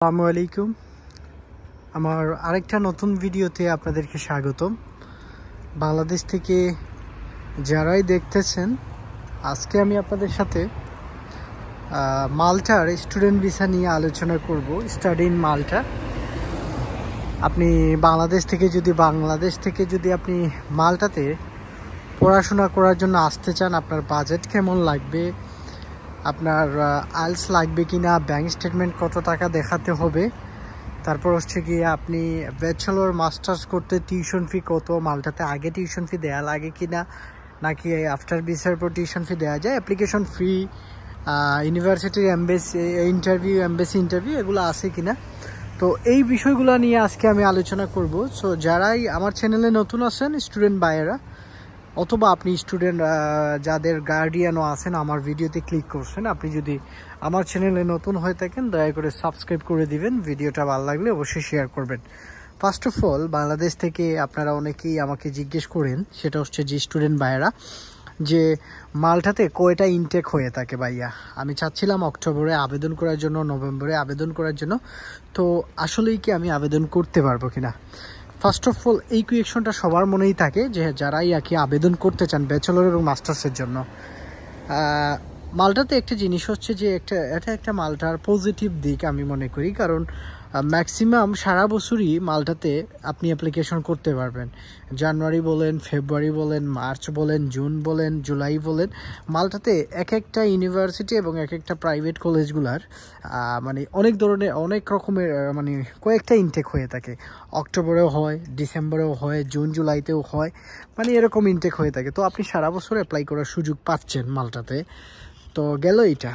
আসসালামু আলাইকুম। আমার আরেকটা নতুন ভিডিওতে আপনাদেরকে স্বাগতম। বাংলাদেশ থেকে যারাই দেখতেছেন, আজকে আমি আপনাদের সাথে মাল্টার স্টুডেন্ট ভিসা নিয়ে আলোচনা করব। স্টাডি ইন মাল্টা। আপনি বাংলাদেশ থেকে যদি আপনি মাল্টাতে পড়াশোনা করার জন্য আসতে চান, আপনার বাজেট কেমন লাগবে, আপনার আইএলটিএস লাগবে কিনা, ব্যাংক স্টেটমেন্ট কত টাকা দেখাতে হবে, তারপর হচ্ছে গিয়ে আপনি ব্যাচেলর মাস্টার্স করতে টিউশন ফি কত, মাল্টাতে আগে টিউশন ফি দেওয়া লাগে কিনা নাকি আফটার ভিসার পর টিউশন ফি দেওয়া যায়, অ্যাপ্লিকেশন ফি, ইউনিভার্সিটির এমবেসি ইন্টারভিউ এগুলো আছে কিনা। তো এই বিষয়গুলো নিয়ে আজকে আমি আলোচনা করব। সো যারাই আমার চ্যানেলে নতুন আছেন, স্টুডেন্ট ভাইয়েরা, অথবা আপনি স্টুডেন্ট যাদের গার্ডিয়ানও আছেন, আমার ভিডিওতে ক্লিক করছেন, আপনি যদি আমার চ্যানেলে নতুন হয়ে থাকেন দয়া করে সাবস্ক্রাইব করে দিবেন। ভিডিওটা ভালো লাগলে অবশ্যই শেয়ার করবেন। ফার্স্ট অফ অল, বাংলাদেশ থেকে আপনারা অনেকেই আমাকে জিজ্ঞেস করেন, সেটা হচ্ছে যে স্টুডেন্ট ভাইয়েরা, যে মাল্টাতে কয়টা ইনটেক হয়ে থাকে ভাইয়া। আমি চাচ্ছিলাম অক্টোবরে আবেদন করার জন্য, নভেম্বরে আবেদন করার জন্য। তো আসলেই কি আমি আবেদন করতে পারবো কিনা। ফার্স্ট অফ অল, এই কোয়েকশনটা সবার মনেই থাকে যে যারাই আর কি আবেদন করতে চান ব্যাচেলর এবং মাস্টার্সের জন্য। মাল্টাতে একটা জিনিস হচ্ছে যে এটা একটা মাল্টার পজিটিভ দিক আমি মনে করি, কারণ ম্যাক্সিমাম সারা বছরই মাল্টাতে আপনি অ্যাপ্লিকেশন করতে পারবেন। জানুয়ারি বলেন, ফেব্রুয়ারি বলেন, মার্চ বলেন, জুন বলেন, জুলাই বলেন, মাল্টাতে এক একটা ইউনিভার্সিটি এবং এক একটা প্রাইভেট কলেজগুলার মানে অনেক রকমের মানে কয়েকটা ইনটেক হয়ে থাকে। অক্টোবরেও হয়, ডিসেম্বরেও হয়, জুন জুলাইতেও হয়, মানে এরকম ইনটেক হয়ে থাকে। তো আপনি সারা বছর অ্যাপ্লাই করার সুযোগ পাচ্ছেন মাল্টাতে। তো গেল এটা।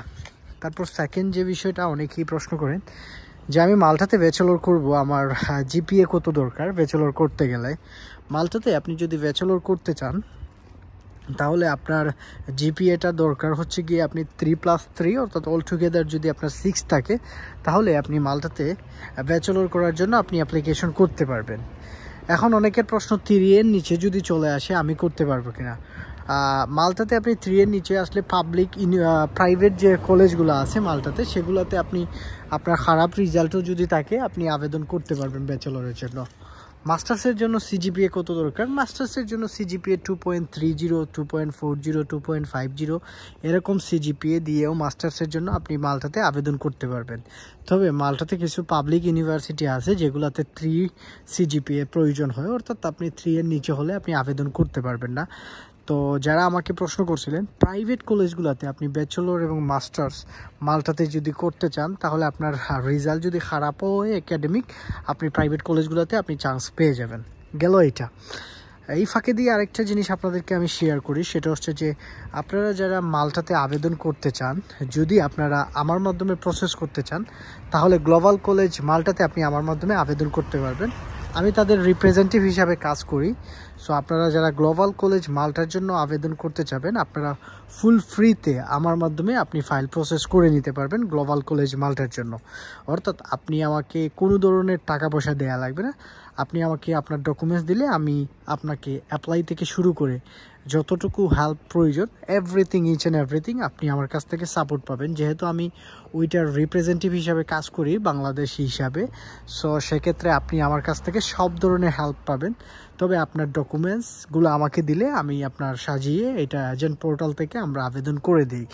তারপর সেকেন্ড যে বিষয়টা অনেকেই প্রশ্ন করেন যে আমি মাল্টাতে ব্যাচেলর করব, আমার জিপিএ কত দরকার ব্যাচেলর করতে গেলে। মাল্টাতে আপনি যদি ব্যাচেলর করতে চান তাহলে আপনার জিপিএটা দরকার হচ্ছে গিয়ে আপনি 3+3, অর্থাৎ অল টুগেদার যদি আপনার 6 থাকে, তাহলে আপনি মাল্টাতে ব্যাচেলর করার জন্য আপনি অ্যাপ্লিকেশন করতে পারবেন। এখন অনেকের প্রশ্ন 3 এর নিচে যদি চলে আসে আমি করতে পারবো কিনা। মাল্টাতে আপনি 3 এর নিচে আসলে প্রাইভেট যে কলেজগুলো আছে মাল্টাতে, সেগুলোতে আপনি আপনার খারাপ রেজাল্টও যদি থাকে আপনি আবেদন করতে পারবেন ব্যাচেলরের জন্য। মাস্টার্সের জন্য সিজিপিএ কত দরকার? মাস্টার্সের জন্য সিজিপিএ 2.30, 2.40, 2.50 এরকম সিজিপিএ দিয়েও মাস্টার্সের জন্য আপনি মাল্টাতে আবেদন করতে পারবেন। তবে মাল্টাতে কিছু পাবলিক ইউনিভার্সিটি আছে যেগুলোতে 3 সিজিপিএ প্রয়োজন হয়, অর্থাৎ আপনি 3 এর নিচে হলে আপনি আবেদন করতে পারবেন না। তো যারা আমাকে প্রশ্ন করছিলেন, প্রাইভেট কলেজগুলোতে আপনি ব্যাচেলর এবং মাস্টার্স মাল্টাতে যদি করতে চান, তাহলে আপনার রেজাল্ট যদি খারাপও হয় একাডেমিক, আপনি প্রাইভেট কলেজগুলোতে আপনি চান্স পেয়ে যাবেন। গেল এটা। এই ফাঁকে দিয়ে আরেকটা জিনিস আপনাদেরকে আমি শেয়ার করি, সেটা হচ্ছে যে আপনারা যারা মাল্টাতে আবেদন করতে চান, যদি আপনারা আমার মাধ্যমে প্রসেস করতে চান, তাহলে গ্লোবাল কলেজ মাল্টাতে আপনি আমার মাধ্যমে আবেদন করতে পারবেন। আমি তাদের রিপ্রেজেন্টেটিভ হিসাবে কাজ করি। সো আপনারা যারা গ্লোবাল কলেজ মাল্টার জন্য আবেদন করতে চাবেন, আপনারা ফুল ফ্রিতে আমার মাধ্যমে আপনি ফাইল প্রসেস করে নিতে পারবেন গ্লোবাল কলেজ মাল্টার জন্য। অর্থাৎ আপনি আমাকে কোনো ধরনের টাকা পয়সা দেওয়া লাগবে না। আপনি আমাকে আপনার ডকুমেন্টস দিলে আমি আপনাকে অ্যাপ্লাই থেকে শুরু করে যতটুকু হেল্প প্রয়োজন, ইচ অ্যান্ড এভরিথিং আপনি আমার কাছ থেকে সাপোর্ট পাবেন। যেহেতু আমি ওইটার রিপ্রেজেন্টেটিভ হিসাবে কাজ করি বাংলাদেশি হিসাবে, সো সেক্ষেত্রে আপনি আমার কাছ থেকে সব ধরনের হেল্প পাবেন। তবে আপনার ডকুমেন্টসগুলো আমাকে দিলে আমি আপনার সাজিয়ে এটা এজেন্ট পোর্টাল থেকে আমরা আবেদন করে দিই,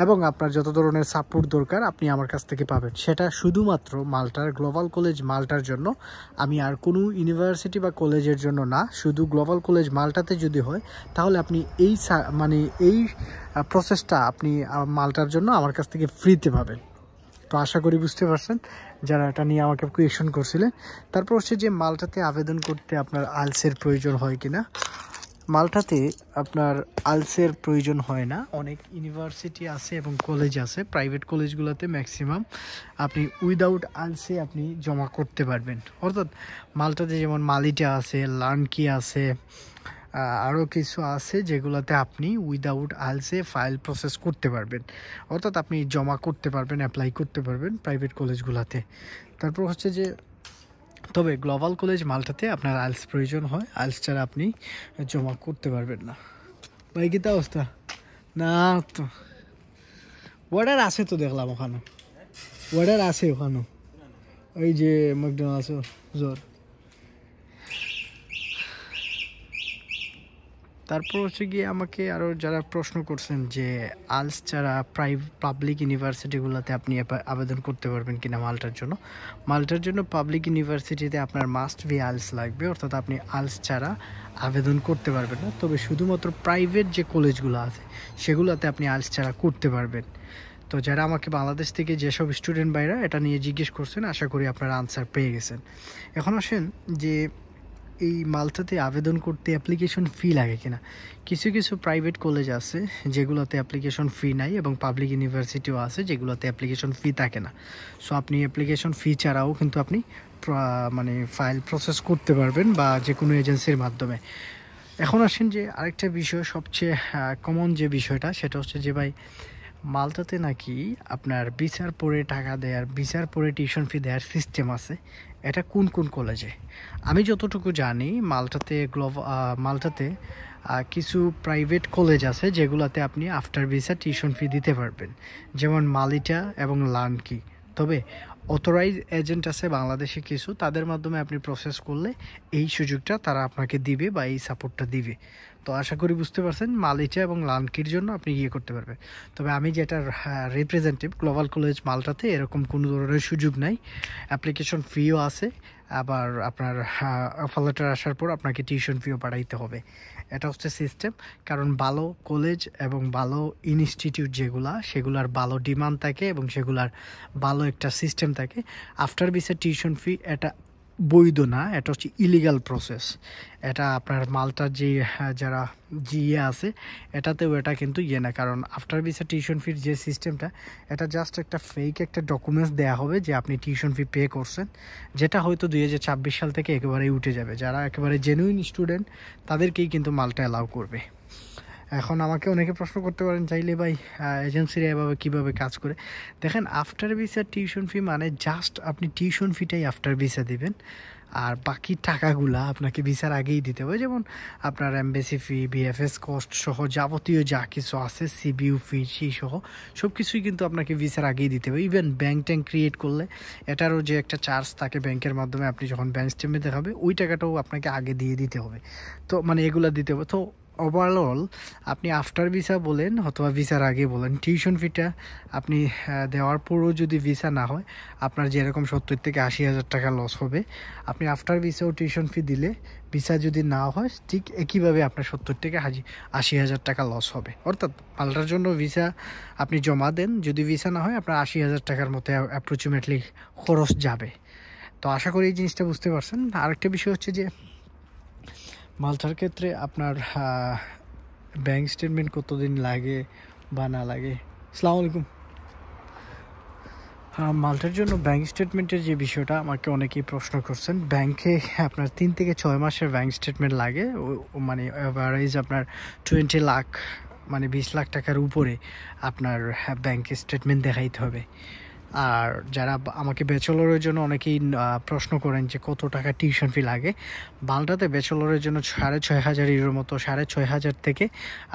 এবং আপনার যত ধরনের সাপোর্ট দরকার আপনি আমার কাছ থেকে পাবেন। সেটা শুধুমাত্র মাল্টার গ্লোবাল কলেজ মাল্টার জন্য, আমি আর কোনো ইউনিভার্সিটি বা কলেজের জন্য না। শুধু গ্লোবাল কলেজ মাল্টাতে যদি হয়, তাহলে আপনি এই প্রসেসটা আপনি মাল্টার জন্য আমার কাছ থেকে ফ্রিতে পাবেন। তো আশা করি বুঝতে পারছেন যারা এটা নিয়ে আমাকে কোয়েকশন করছিলেন। তারপর হচ্ছে যে মাল্টাতে আবেদন করতে আপনার আইএলটিএসের প্রয়োজন হয় কিনা। মাল্টাতে আপনার আইএলটিএসের প্রয়োজন হয় না। অনেক ইউনিভার্সিটি আছে এবং কলেজ আছে, প্রাইভেট কলেজগুলোতে ম্যাক্সিমাম আপনি উইদাউট আইএলটিএসে আপনি জমা করতে পারবেন। অর্থাৎ মাল্টাতে যেমন মালিটা আছে, লার্নকি আছে, আরও কিছু আছে যেগুলোতে আপনি উইদাউট আইএলটিএসে ফাইল প্রসেস করতে পারবেন, অর্থাৎ আপনি জমা করতে পারবেন, অ্যাপ্লাই করতে পারবেন প্রাইভেট কলেজগুলোতে। তারপর হচ্ছে যে তবে গ্লোবাল কলেজ মাল্টাতে আপনার আইএলটিএস প্রয়োজন হয়, আইএলটিএস ছাড়া আপনি জমা করতে পারবেন না। ভাই কি তা অবস্থা? না তো ওয়ার্ডার আছে, তো দেখলাম ওখানে ওয়ার্ডার আছে ওখানে। ওই যে ম্যাকডোনাল্ডস জোর। তারপর হচ্ছে গিয়ে আমাকে আরও যারা প্রশ্ন করছেন যে আলস ছাড়া পাবলিক ইউনিভার্সিটিগুলোতে আপনি আবেদন করতে পারবেন কিনা মাল্টার জন্য। মাল্টার জন্য পাবলিক ইউনিভার্সিটিতে আপনার মাস্ট বি আলস লাগবে, অর্থাৎ আপনি আলস ছাড়া আবেদন করতে পারবেন না। তবে শুধুমাত্র প্রাইভেট যে কলেজগুলো আছে সেগুলোতে আপনি আলস ছাড়া করতে পারবেন। তো যারা আমাকে বাংলাদেশ থেকে যেসব স্টুডেন্ট ভাইরা এটা নিয়ে জিজ্ঞেস করছেন, আশা করি আপনারা আনসার পেয়ে গেছেন। এখন আসেন যে এই মাল্টাতে আবেদন করতে অ্যাপ্লিকেশন ফি লাগে কিনা। কিছু কিছু প্রাইভেট কলেজ আছে যেগুলোতে অ্যাপ্লিকেশন ফি নাই, এবং পাবলিক ইউনিভার্সিটিও আছে যেগুলোতে অ্যাপ্লিকেশন ফি থাকে না। সো আপনি অ্যাপ্লিকেশন ফি ছাড়াও কিন্তু আপনি মানে ফাইল প্রসেস করতে পারবেন বা যে কোনো এজেন্সির মাধ্যমে। এখন আসেন যে আরেকটা বিষয়, সবচেয়ে কমন যে বিষয়টা, সেটা হচ্ছে যে ভাই মাল্টাতে নাকি আপনার ভিসার পরে টাকা দেওয়ার, ভিসার পরে টিউশন ফি দেওয়ার সিস্টেম আছে। এটা কোন কোন কলেজে? আমি যতটুকু জানি মাল্টাতে কিছু প্রাইভেট কলেজ আছে যেগুলোতে আপনি আফটার ভিসা টিউশন ফি দিতে পারবেন, যেমন মালিটা এবং লার্নকি। তবে অথরাইজ এজেন্ট আছে বাংলাদেশে কিছু, তাদের মাধ্যমে আপনি প্রসেস করলে এই সুযোগটা তারা আপনাকে দিবে বা এই সাপোর্টটা দিবে। তো আশা করি বুঝতে পারছেন, মালিটা এবং লানকির জন্য আপনি ইয়ে করতে পারবেন। তবে আমি যেটার রিপ্রেজেন্টেটিভ গ্লোবাল কলেজ মাল্টাতে এরকম কোনো ধরনের সুযোগ নাই। অ্যাপ্লিকেশন ফিও আছে, আবার আপনার অফার লেটার আসার পর আপনাকে টিউশন ফিও পাঠাইতে হবে। এটা হচ্ছে সিস্টেম। কারণ ভালো কলেজ এবং ভালো ইনস্টিটিউট যেগুলা, সেগুলার ভালো ডিমান্ড থাকে এবং সেগুলার ভালো একটা সিস্টেম থাকে। আফটার ভিসা টিউশন ফি এটা বৈধ না, এটা হচ্ছে ইলিগাল প্রসেস। এটা আপনার মাল্টার যে যারা ইয়ে আছে এটাতেও এটা কিন্তু ইয়ে না। কারণ আফটার ভিসা টিউশন ফির যে সিস্টেমটা, এটা জাস্ট একটা ফেক একটা ডকুমেন্টস দেওয়া হবে যে আপনি টিউশন ফি পে করছেন, যেটা হয়তো 2026 সাল থেকে একেবারেই উঠে যাবে। যারা একেবারে জেনুইন স্টুডেন্ট তাদেরকেই কিন্তু মাল্টা অ্যালাউ করবে। এখন আমাকে অনেকে প্রশ্ন করতে পারেন চাইলে ভাই এজেন্সিরা এভাবে কীভাবে কাজ করে। দেখেন, আফটার ভিসা টিউশন ফি মানে জাস্ট আপনি টিউশন ফিটাই আফটার ভিসা দিবেন, আর বাকি টাকাগুলা আপনাকে ভিসার আগেই দিতে হবে। যেমন আপনার এমবেসি ফি, বিএফএস কস্ট সহ যাবতীয় যা কিছু আছে, সিবিইউ ফি সহ সব কিছুই কিন্তু আপনাকে ভিসার আগেই দিতে হবে। ইভেন ব্যাঙ্ক ট্যাঙ্ক ক্রিয়েট করলে এটারও যে একটা চার্জ থাকে ব্যাংকের মাধ্যমে, আপনি যখন ব্যাঙ্ক স্টেটমেন্ট দেখাবে ওই টাকাটাও আপনাকে আগে দিয়ে দিতে হবে। তো মানে এগুলা দিতে হবে। তো ওভারঅল আপনি আফটার ভিসা বলেন অথবা ভিসার আগে বলেন, টিউশন ফিটা আপনি দেওয়ার পরও যদি ভিসা না হয়, আপনার যেরকম 70 থেকে 80 হাজার টাকা লস হবে। আপনি আফটার ভিসাও টিউশন ফি দিলে ভিসা যদি না হয়, ঠিক একইভাবে আপনার 70 থেকে 80 হাজার টাকা লস হবে। অর্থাৎ পাল্টার জন্য ভিসা আপনি জমা দেন, যদি ভিসা না হয় আপনার 80 হাজার টাকার মতো অ্যাপ্রক্সিমেটলি খরচ যাবে। তো আশা করি এই জিনিসটা বুঝতে পারছেন। আরেকটা বিষয় হচ্ছে যে মাল্টার ক্ষেত্রে আপনার ব্যাঙ্ক স্টেটমেন্ট কতদিন লাগে বা না লাগে। আসসালামু আলাইকুম। মাল্টার জন্য ব্যাঙ্ক স্টেটমেন্টের যে বিষয়টা আমাকে অনেকেই প্রশ্ন করছেন। ব্যাংকে আপনার 3 থেকে 6 মাসের ব্যাঙ্ক স্টেটমেন্ট লাগে। মানে অ্যাভারেজ আপনার 20 লাখ মানে 20 লাখ টাকার উপরে আপনার ব্যাঙ্কে স্টেটমেন্ট দেখাইতে হবে। আর যারা আমাকে ব্যাচেলরের জন্য অনেকেই প্রশ্ন করেন যে কত টাকা টিউশন ফি লাগে। মাল্টাতে ব্যাচেলরের জন্য 6,500 ইউরোর মতো, 6,500 থেকে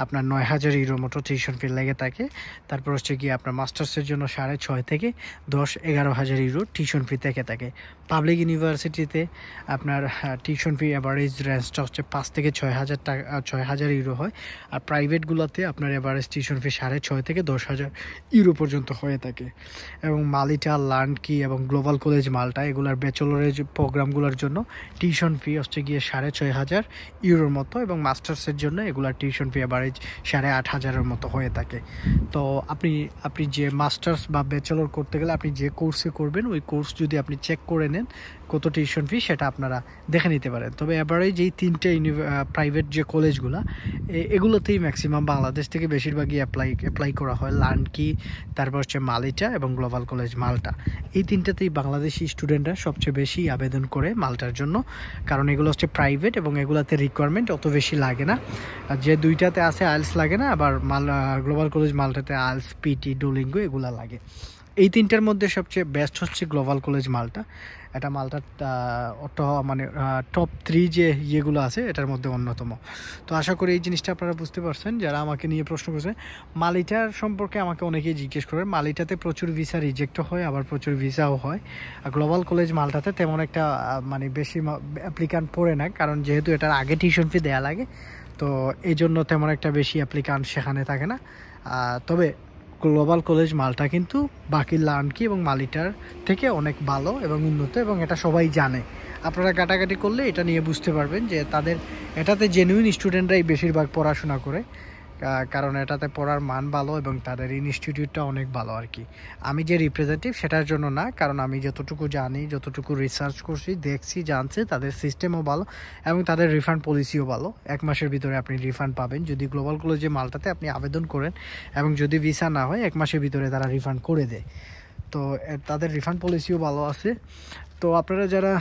আপনার 9,000 ইউরোর মতো টিউশন ফি লেগে থাকে। তারপর হচ্ছে কি আপনার মাস্টার্সের জন্য 6,500 থেকে 10-11,000 ইউরো টিউশন ফি থেকে থাকে। পাবলিক ইউনিভার্সিটিতে আপনার টিউশন ফি অ্যাভারেজ রেঞ্জটা হচ্ছে 5 থেকে 6,000 টাকা, 6,000 ইউরো হয়। আর প্রাইভেটগুলোতে আপনার অ্যাভারেজ টিউশন ফি 6,500 থেকে 10,000 ইউরো পর্যন্ত হয়ে থাকে। এবং মালিটা, লার্নকি এবং গ্লোবাল কলেজ মাল্টা এগুলার ব্যাচেলরের প্রোগ্রামগুলোর জন্য টিউশন ফি হচ্ছে গিয়ে 6,500 ইউরোর মতো, এবং মাস্টার্সের জন্য এগুলার টিউশন ফি অ্যাভারেজ 8,500-এর মতো হয়ে থাকে। তো আপনি যে মাস্টার্স বা ব্যাচেলর করতে গেলে আপনি যে কোর্সে করবেন ওই কোর্স যদি আপনি চেক করে নেন কত টিউশন ফি, সেটা আপনারা দেখে নিতে পারেন। তবে অ্যাভারেজ এই 3টে প্রাইভেট যে কলেজগুলো, এগুলোতেই ম্যাক্সিমাম বাংলাদেশ থেকে বেশিরভাগই অ্যাপ্লাই করা হয়। লার্নকি, তারপর হচ্ছে মালিটা এবং গ্লোবাল কলেজ মাল্টা, এই 3টাতেই বাংলাদেশি স্টুডেন্টরা সবচেয়ে বেশি আবেদন করে মাল্টার জন্য। কারণ এগুলো হচ্ছে প্রাইভেট এবং এগুলোতে রিকোয়ারমেন্ট অত বেশি লাগে না। আর যে 2টাতে আছে আইএলস লাগে না, আবার গ্লোবাল কলেজ মাল্টাতে আইএলস, পিটি, ডুওলিঙ্গো এগুলো লাগে। এই তিনটার মধ্যে সবচেয়ে বেস্ট হচ্ছে গ্লোবাল কলেজ মালটা। এটা মালটার মানে টপ 3 যে ইয়েগুলো আছে এটার মধ্যে অন্যতম। তো আশা করি এই জিনিসটা আপনারা বুঝতে পারছেন যারা আমাকে নিয়ে প্রশ্ন করছেন। মালিটার সম্পর্কে আমাকে অনেকেই জিজ্ঞেস করেন, মালিটাতে প্রচুর ভিসা রিজেক্টও হয়, আবার প্রচুর ভিসাও হয়। আর গ্লোবাল কলেজ মালটাতে তেমন একটা মানে বেশি অ্যাপ্লিকান্ট পড়ে না, কারণ যেহেতু এটার আগে টিউশন ফি দেওয়া লাগে, তো এই জন্য তেমন একটা বেশি অ্যাপ্লিকান্ট সেখানে থাকে না। তবে গ্লোবাল কলেজ মালটা কিন্তু বাকি লার্নকি এবং মালিটার থেকে অনেক ভালো এবং উন্নত, এবং এটা সবাই জানে। আপনারা ঘাটাঘাটি করলে এটা নিয়ে বুঝতে পারবেন যে তাদের এটাতে জেনুইন স্টুডেন্টরাই বেশিরভাগ পড়াশোনা করে, কারণ এটাতে পড়ার মান ভালো এবং তাদের ইনস্টিটিউটটা অনেক ভালো আর কি। আমি যে রিপ্রেজেন্টেটিভ সেটার জন্য না, কারণ আমি যতটুকু জানি, যতটুকু রিসার্চ করছি, দেখছি, জানছি, তাদের সিস্টেমও ভালো এবং তাদের রিফান্ড পলিসিও ভালো। 1 মাসের ভিতরে আপনি রিফান্ড পাবেন যদি গ্লোবাল কলেজে মালটাতে আপনি আবেদন করেন, এবং যদি ভিসা না হয় 1 মাসের ভিতরে তারা রিফান্ড করে দেয়। তো তাদের রিফান্ড পলিসিও ভালো আছে। তো আপনারা যারা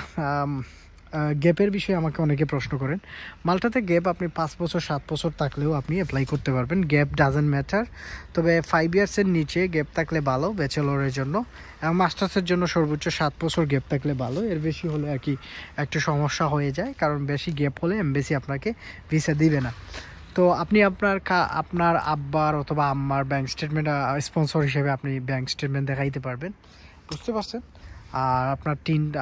গ্যাপের বিষয়ে আমাকে অনেকে প্রশ্ন করেন, মালটাতে গ্যাপ আপনি 5 বছর 7 বছর থাকলেও আপনি অ্যাপ্লাই করতে পারবেন, গ্যাপ ডাজেন্ট ম্যাটার। তবে 5 ইয়ার্সের নিচে গ্যাপ থাকলে ভালো ব্যাচেলরের জন্য, এবং মাস্টার্সের জন্য সর্বোচ্চ 7 বছর গ্যাপ থাকলে ভালো। এর বেশি হলে আর কি একটু সমস্যা হয়ে যায়, কারণ বেশি গ্যাপ হলে এমবেসি আপনাকে ভিসা দিবে না। তো আপনি আপনার আব্বার অথবা আম্মার ব্যাঙ্ক স্টেটমেন্ট স্পন্সর হিসেবে আপনি ব্যাঙ্ক স্টেটমেন্ট দেখাইতে পারবেন, বুঝতে পারছেন। আর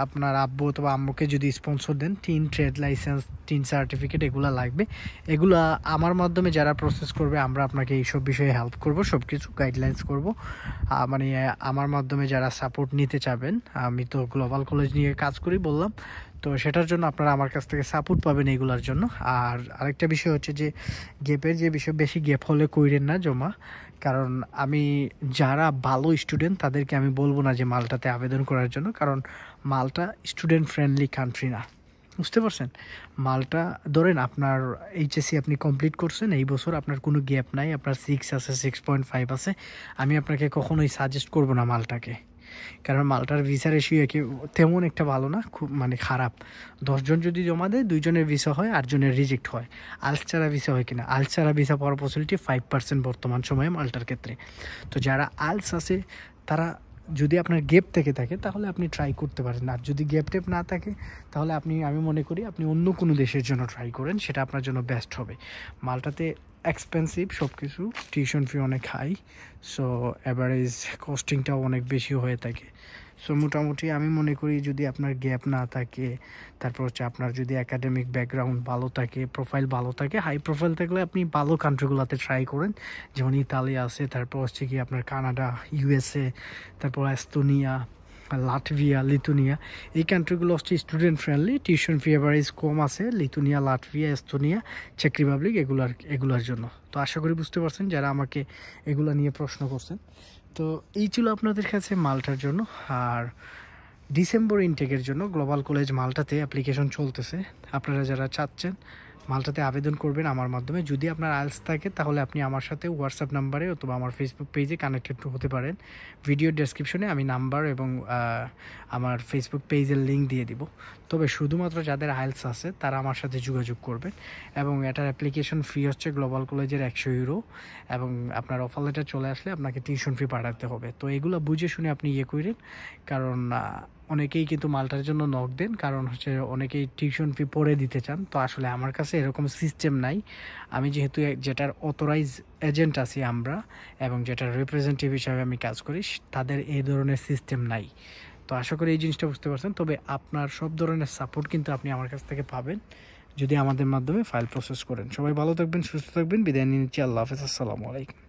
আপনার আব্বু অথবা আম্মুকে যদি স্পন্সর দেন, ট্রেড লাইসেন্স, সার্টিফিকেট এগুলো লাগবে। এগুলো আমার মাধ্যমে যারা প্রসেস করবে, আমরা আপনাকে এইসব বিষয়ে হেল্প করব, সব কিছু গাইডলাইন্স করব। মানে আমার মাধ্যমে যারা সাপোর্ট নিতে চাবেন, আমি তো গ্লোবাল কলেজ নিয়ে কাজ করি বললাম, তো সেটার জন্য আপনারা আমার কাছ থেকে সাপোর্ট পাবেন এইগুলোর জন্য। আর আরেকটা বিষয় হচ্ছে যে গ্যাপের যে বিষয়, বেশি গ্যাপ হলে কইরেন না জমা, কারণ আমি যারা ভালো স্টুডেন্ট তাদেরকে আমি বলবো না যে মালটাতে আবেদন করার জন্য, কারণ মালটা স্টুডেন্ট ফ্রেন্ডলি কান্ট্রি না, বুঝতে পারছেন। মালটা ধরেন আপনার এইচএসসি আপনি কমপ্লিট করছেন এই বছর, আপনার কোনো গ্যাপ নাই, আপনার 6 আছে, 6.5 আছে, আমি আপনাকে কখনোই সাজেস্ট করবো না মালটাকে, কারণ মালটার ভিসা রেশিও তেমন একটা ভালো না, খুব মানে খারাপ। 10 জন যদি জমা দেয়, 2 জনের ভিসা হয়, 8 জনের রিজেক্ট হয়। আলস ছাড়া ভিসা হয় কিনা, আলস ছাড়া ভিসা পাওয়ার পসিবিলিটি 5% বর্তমান সময়ে মালটার ক্ষেত্রে। তো যারা আলস আছে তারা, যদি আপনার গ্যাপ থেকে থাকে তাহলে আপনি ট্রাই করতে পারেন, আর যদি গ্যাপ টেপ না থাকে তাহলে আমি মনে করি আপনি অন্য কোনো দেশের জন্য ট্রাই করেন, সেটা আপনার জন্য বেস্ট হবে। মালটাতে এক্সপেন্সিভ সব কিছু, টিউশন ফি অনেক হাই, সো অ্যাভারেজ কস্টিংটাও অনেক বেশি হয়ে থাকে। সো মোটামুটি আমি মনে করি যদি আপনার গ্যাপ না থাকে, তারপর হচ্ছে আপনার যদি একাডেমিক ব্যাকগ্রাউন্ড ভালো থাকে, প্রোফাইল ভালো থাকে, হাই প্রোফাইল থাকলে আপনি ভালো কান্ট্রিগুলোতে ট্রাই করেন, যেমন ইতালি আছে, তারপর হচ্ছে কি আপনার কানাডা, ইউএসএ, তারপর এস্তোনিয়া, লাটভিয়া, লিথুনিয়া। এই কান্ট্রিগুলো হচ্ছে student friendly, tuition fee average কম আছে, লিথুনিয়া, লাটভিয়া, এস্তোনিয়া, চেক রিপাবলিক, এগুলার জন্য। তো আশা করি বুঝতে পারছেন যারা আমাকে এগুলো নিয়ে প্রশ্ন করছেন। তো এই ছিল আপনাদের কাছে মালটার জন্য। আর ডিসেম্বর ইনটেকের জন্য গ্লোবাল কলেজ মালটাতে অ্যাপ্লিকেশন চলতেছে। আপনারা যারা চাচ্ছেন মালটাতে আবেদন করবেন আমার মাধ্যমে, যদি আপনার আইএলটিএস থাকে তাহলে আপনি আমার সাথে হোয়াটসঅ্যাপ নাম্বারে অথবা আমার ফেসবুক পেজে কানেক্টেড হতে পারেন। ভিডিও ডেসক্রিপশনে আমি নাম্বার এবং আমার ফেসবুক পেজের লিঙ্ক দিয়ে দিব। তবে শুধুমাত্র যাদের আইএলটিএস আছে তারা আমার সাথে যোগাযোগ করবেন, এবং এটার অ্যাপ্লিকেশন ফি হচ্ছে গ্লোবাল কলেজের 100 ইউরো, এবং আপনার অফার লেটার চলে আসলে আপনাকে টিউশন ফি পাঠাতে হবে। তো এগুলো বুঝে শুনে আপনি করেন, কারণ অনেকেই কিন্তু মালটার জন্য নক দেন, কারণ হচ্ছে অনেকেই টিউশন ফি পড়ে দিতে চান। তো আসলে আমার কাছে এরকম সিস্টেম নাই। আমি যেহেতু যেটার অথরাইজ এজেন্ট আছি আমরা, এবং যেটার রিপ্রেজেন্টেটিভ হিসাবে আমি কাজ করি, তাদের এই ধরনের সিস্টেম নাই। তো আশা করি এই জিনিসটা বুঝতে পারছেন। তবে আপনার সব ধরনের সাপোর্ট কিন্তু আপনি আমার কাছ থেকে পাবেন যদি আমাদের মাধ্যমে ফাইল প্রসেস করেন। সবাই ভালো থাকবেন, সুস্থ থাকবেন, বিদায় নিচ্ছি। আল্লাহ হাফেজ, আসসালামু আলাইকুম।